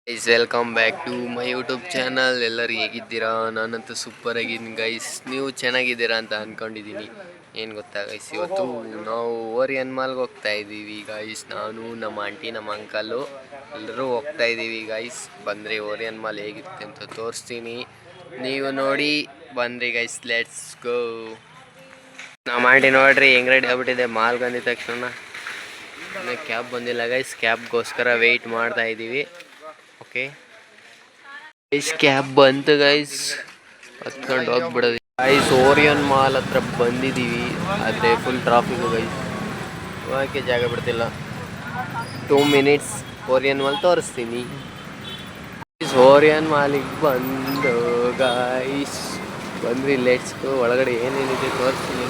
Guys welcome back to my YouTube channel. ಎಲ್ಲರೂ ಹೇಗಿದ್ದೀರಾ? ನಾನಂತೂ ಸೂಪರ್ ಆಗಿದ್ದೀನಿ ಗೈಸ್. ನೀವು ಚೆನ್ನಾಗಿದ್ದೀರಾ ಅಂತ ಅಂದ್ಕೊಂಡಿದ್ದೀನಿ. ಏನು ಗೊತ್ತಾ ಗೈಸ್, ಇವತ್ತು ನಾವು ಓರಿಯನ್ ಮಾಲ್ಗೆ ಹೋಗ್ತಾ ಇದ್ದೀವಿ ಗೈಸ್. ನಾನು ನಮ್ಮ ಆಂಟಿ ನಮ್ಮ ಅಂಕಲು ಎಲ್ಲರೂ ಹೋಗ್ತಾ ಇದ್ದೀವಿ ಗೈಸ್. ಬಂದರೆ ಓರಿಯನ್ ಮಾಲ್ ಹೇಗಿರುತ್ತೆ ಅಂತ ತೋರಿಸ್ತೀನಿ, ನೀವು ನೋಡಿ ಬಂದ್ರಿ ಗೈಸ್. Let's go. ನಮ್ಮ ಆಂಟಿ ನೋಡ್ರಿ ಹೆಂಗ್ ರೆಡಿ ಆಗ್ಬಿಟ್ಟಿದೆ ಮಾಲ್ಗೆ ಅಂದಿದ ತಕ್ಷಣ. ಕ್ಯಾಬ್ ಬಂದಿಲ್ಲ ಗೈಸ್, ಕ್ಯಾಬ್ಗೋಸ್ಕರ ವೆಯ್ಟ್ ಮಾಡ್ತಾ ಇದ್ದೀವಿ. ಓಕೆ ಗೈಸ್, ಕ್ಯಾಬ್ ಬಂತು ಗೈಸ್, ಹತ್ಕೊಂಡು ಹೋಗ್ಬಿಡೋದು ಗೈಸ್. ಓರಿಯನ್ ಮಾಲ್ ಹತ್ರ ಬಂದಿದ್ದೀವಿ, ಆದರೆ ಫುಲ್ ಟ್ರಾಫಿಕ್ ಗೈಸ್, ಹೋಗೋಕ್ಕೆ ಜಾಗ ಬಿಡ್ತಿಲ್ಲ. 2 ಮಿನಿಟ್ಸ್ ಓರಿಯನ್ ಮಾಲ್ ತೋರಿಸ್ತೀನಿ. ಓರಿಯನ್ ಮಾಲಿಗೆ ಬಂದು ಗೈಸ್ ಬಂದ್ರಿ. Let's go. ಒಳಗಡೆ ಏನೇನಿದೆ ತೋರಿಸ್ತೀನಿ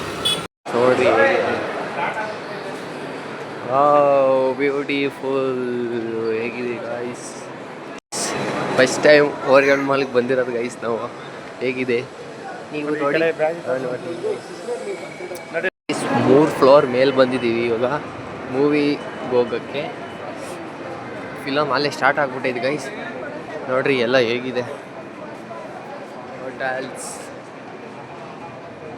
ನೋಡ್ರಿ. ಬ್ಯೂಟಿಫುಲ್ ಹೇಗಿದೆ ಗೈಸ್. ಫಸ್ಟ್ ಟೈಮ್ ಓರಿಯನ್ ಮಾಲ್ಗೆ ಬಂದಿರೋದು ಗೈಸ್ ನಾವು. ಹೇಗಿದೆ ನೀವು ನೋಡಿ. 3 ಫ್ಲೋರ್ ಮೇಲೆ ಬಂದಿದ್ದೀವಿ ಇವಾಗ ಮೂವಿಗೆ ಹೋಗೋಕ್ಕೆ. ಫಿಲಮ್ ಅಲ್ಲೇ ಸ್ಟಾರ್ಟ್ ಆಗ್ಬಿಟ್ಟಿದೆ ಗೈಸ್. ನೋಡ್ರಿ ಎಲ್ಲ ಹೇಗಿದೆ. ಹೋಟೆಲ್ಸ್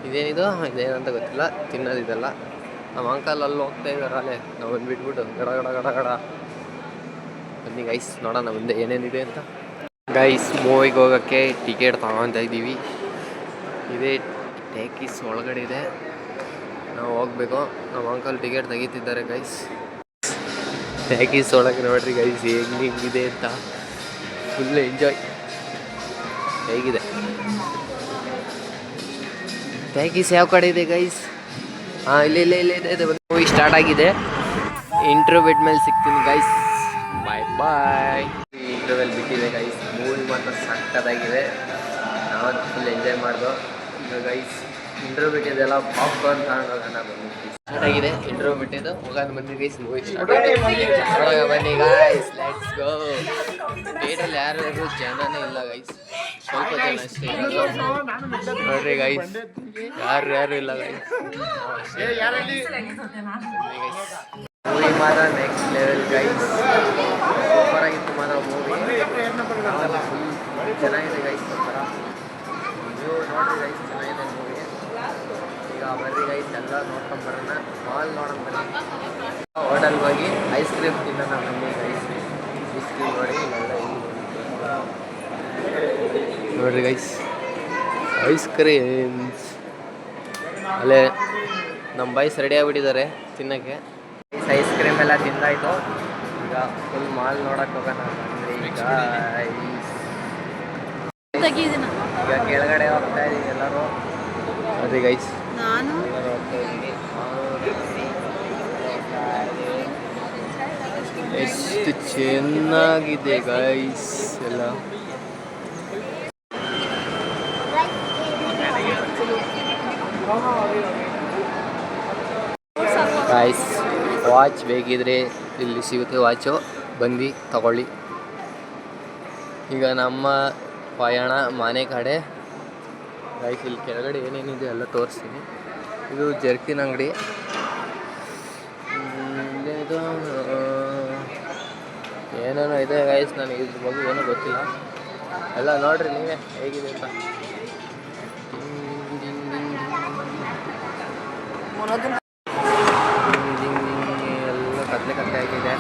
ಇದೇನಿದು, ಇದೇನಂತ ಗೊತ್ತಿಲ್ಲ, ತಿನ್ನೋದಿದೆಲ್ಲ. ನಮ್ಮ ಅಂಕಲ್ ಅಲ್ಲಿ ಹೋಗ್ತಾ ಇದ್ದಾರೆ ಅಲ್ಲೇ, ನಾವು ಬಂದುಬಿಟ್ಬಿಟ್ಟು ಗಡ ಗಡ ಗಡ ಗಡ ಬನ್ನಿ ಗೈಸ್, ನೋಡೋಣ ಮುಂದೆ ಏನೇನಿದೆ ಅಂತ. ಗೈಸ್ ಮೂವಿಗೆ ಹೋಗೋಕ್ಕೆ ಟಿಕೆಟ್ ತಗೊತಾ ಇದ್ದೀವಿ. ಇದೇ ಟೇಕೀಸ್ ಒಳಗಡೆ ಇದೆ, ನಾವು ಹೋಗ್ಬೇಕು. ನಮ್ಮ ಅಂಕಲ್ ಟಿಕೆಟ್ ತೆಗಿತಿದ್ದಾರೆ ಗೈಸ್. ಟೇಕೀಸ್ ಒಳಗೆ ನೋಡ್ರಿ ಗೈಸ್ ಹೆಂಗಿದೆ ಅಂತ. Full enjoy. ಹೇಗಿದೆ ಟೇಕೀಸ್ ಯಾವ ಕಡೆ ಇದೆ ಗೈಸ್? ಇಲ್ಲ ಇದೆ. ಮೂವಿ ಸ್ಟಾರ್ಟ್ ಆಗಿದೆ. ಇಂಟರ್ವ್ಯೂ ಬಿಟ್ಟ ಮೇಲೆ ಸಿಗ್ತೀನಿ ಗೈಸ್. ಬಾಯ್ ಬಾಯ್. ಇಂಟರ್ವ್ಯೂಲ್ ಬಿಟ್ಟಿದೆ ಗೈಸ್. ಮೂವಿ ಮಾತ್ರ ಸಕ್ಕತ್ತಾಗಿದೆ, ನಾವು ಫುಲ್ ಎಂಜಾಯ್ ಮಾಡ್ದೋ. ಈಗ ಗೈಸ್ ಇಂಟರ್ವ್ಯೂ ಬಿಟ್ಟಿದ್ದೆಲ್ಲ ಪಾಪ್ಕಾರ್ನ್ ತಗೊಂಡು ಹೋಗೋಣ ಬನ್ನಿ. ಸ್ಟಾರ್ಟ್ ಆಗಿದೆ ಇಂಟರ್ವ್ಯೂ ಬಿಟ್ಟಿದ್ದು, ಹೋಗೋಣ ಬನ್ನಿ ಗೈಸ್. ಮೂವಿ ಸ್ಟಾರ್ಟ್ ಆಗಿದೆ, ಬನ್ನಿ ಗೈಸ್. Let's go. ಥಿಯೇಟ್ರಲ್ಲಿ ಯಾರು ಜನನೇ ಇಲ್ಲ ಗೈಸ್, ಸ್ವಲ್ಪ ಜನ ಅಷ್ಟೇ ಇರೋದು. ನೋಡ್ರಿ ಗೈಸ್, ಯಾರು ಇಲ್ಲ ಗೈಸ್. ಮೂವಿ ಮಾತ್ರ ನೆಕ್ಸ್ಟ್ ಲೆವೆಲ್ ಗೈಸ್. ಸೂಪರ್ ಆಗಿತ್ತು ಮಾತ್ರ ಮೂವಿ, ಫುಲ್ ಚೆನ್ನಾಗಿದೆ ಗೈಸ್. ಒಂಥರ ನೀವು ನೋಡ್ರಿ ಗೈಸ್, ಚೆನ್ನಾಗಿದೆ ಮೂವಿ. ಈಗ ಬರ್ರಿ ಗೈಸ್, ಎಲ್ಲ ನೋಡ್ಕೊಂಡು ಬರೋಣ. ಮಾಲ್ ನೋಡೋಣ ಬನ್ನಿ. ಹೋಟೆಲ್ಗೆ ಹೋಗಿ ಐಸ್ ಕ್ರೀಮ್ ತಿನ್ನೋಣ ಬನ್ನಿ ಗೈಸ್. ಐಸ್ ಕ್ರೀಮ್ ನೋಡಿ ನೋಡ್ರಿ ಗೈಸ್, ಐಸ್ ಕ್ರೀಮ್ಸ್ ಅಲ್ಲೇ ನಮ್ಮ ಬಾಯ್ಸ್ ರೆಡಿ ಆಗಿಬಿಟ್ಟಿದ್ದಾರೆ ತಿನ್ನೋಕ್ಕೆ. ಐಸ್ ಕ್ರೀಮ್ ಎಲ್ಲ ತಿಂದಾಯಿತು. ಈಗ ಫುಲ್ ಮಾಲ್ ನೋಡಕ್ಕೆ ಹೋಗೋಣ ಅಂದರೆ ಈಗ ಕೆಳಗಡೆ ಹೋಗ್ತಾ ಇದ್ದೀವಿ ಎಲ್ಲರೂ. ಅದೇ ಗೈಸ್ ಎಲ್ಲರೂ ಹೋಗ್ತಾ ಇದ್ದೀವಿ. ಎಷ್ಟು ಚೆನ್ನಾಗಿದೆ ಗೈಸ್ ಎಲ್ಲ. ಗೈಸ್ ವಾಚ್ ಬೇಕಿದ್ರೆ ಇಲ್ಲಿ ಸಿಗುತ್ತೆ ವಾಚು, ಬಂದು ತಗೊಳ್ಳಿ. ಈಗ ನಮ್ಮ ಪಯಣ ಮನೆ ಕಡೆ ಗೈಸ್. ಇಲ್ಲಿ ಕೆಳಗಡೆ ಏನೇನಿದೆ ಎಲ್ಲ ತೋರಿಸ್ತೀನಿ. ಇದು ಜರ್ಕಿನ್ ಅಂಗಡಿ. ಇಲ್ಲೇನಿದು ಏನೇನೋ ಇದೆ ಗೈಸ್, ನನಗೆ ಇದ್ರ ಬಗ್ಗೆ ಏನೂ ಗೊತ್ತಿಲ್ಲ. ಎಲ್ಲ ನೋಡ್ರಿ ನೀವೇ ಹೇಗಿದೆ ಅಂತ. ಎಲ್ಲ ಕತ್ಲೆ ಆಗಿದೆ,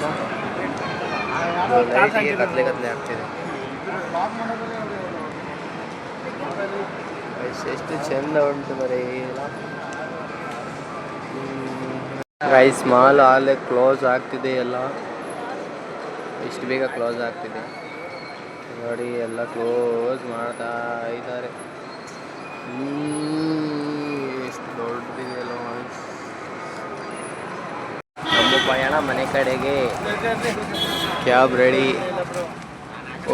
ಲೈಟಿಗೆ ಕತ್ಲೆ ಆಗ್ತಿದೆ. ಎಷ್ಟು ಚೆಂದ ಉಂಟು ಬರೀ ಗೈಸ್. ಮಾಲ್ ಅಲ್ಲೇ ಕ್ಲೋಸ್ ಆಗ್ತಿದೆ ಎಲ್ಲ, ಎಷ್ಟು ಬೇಗ ಕ್ಲೋಸ್ ಆಗ್ತಿದೆ ನೋಡಿ. ಎಲ್ಲ ಕ್ಲೋಸ್ ಮಾಡ್ತಾ ಇದ್ದಾರೆ. ಎಷ್ಟು ದೊಡ್ಡದಿದೆಯಲ್ಲ. ನಮ್ಮ ಪಯಣ ಮನೆ ಕಡೆಗೆ. Cab ready.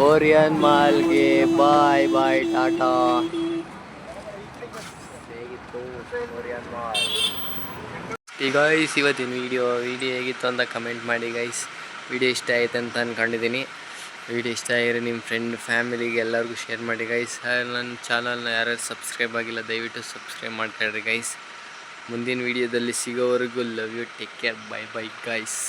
ಓರಿಯನ್ ಮಾಲ್ಗೆ ಬಾಯ್ ಬಾಯ್, ಟಾಟಾ. ಹೇಗಿತ್ತು ಓರಿಯನ್ ಮಾಲ್? ಈಗ ಗೈಸ್ ಇವತ್ತಿನ ವಿಡಿಯೋ ಹೇಗಿತ್ತು ಅಂತ ಕಮೆಂಟ್ ಮಾಡಿ ಗೈಸ್. ವಿಡಿಯೋ ಇಷ್ಟ ಆಯ್ತು ಅಂತ ಅಂದ್ಕೊಂಡಿದ್ದೀನಿ. ವಿಡಿಯೋ ಇಷ್ಟ ಆಗಿದ್ರೆ ನಿಮ್ಮ ಫ್ರೆಂಡ್ ಫ್ಯಾಮಿಲಿಗೆ ಎಲ್ಲರಿಗೂ ಶೇರ್ ಮಾಡಿ ಗೈಸ್. ನನ್ನ ಚಾನಲ್ನ ಯಾರು ಸಬ್ಸ್ಕ್ರೈಬ್ ಆಗಿಲ್ಲ ದಯವಿಟ್ಟು ಸಬ್ಸ್ಕ್ರೈಬ್ ಮಾಡ್ಕೊಳ್ರಿ ಗೈಸ್. ಮುಂದಿನ ವಿಡಿಯೋದಲ್ಲಿ ಸಿಗೋವರೆಗೂ love you, take care, bye bye guys.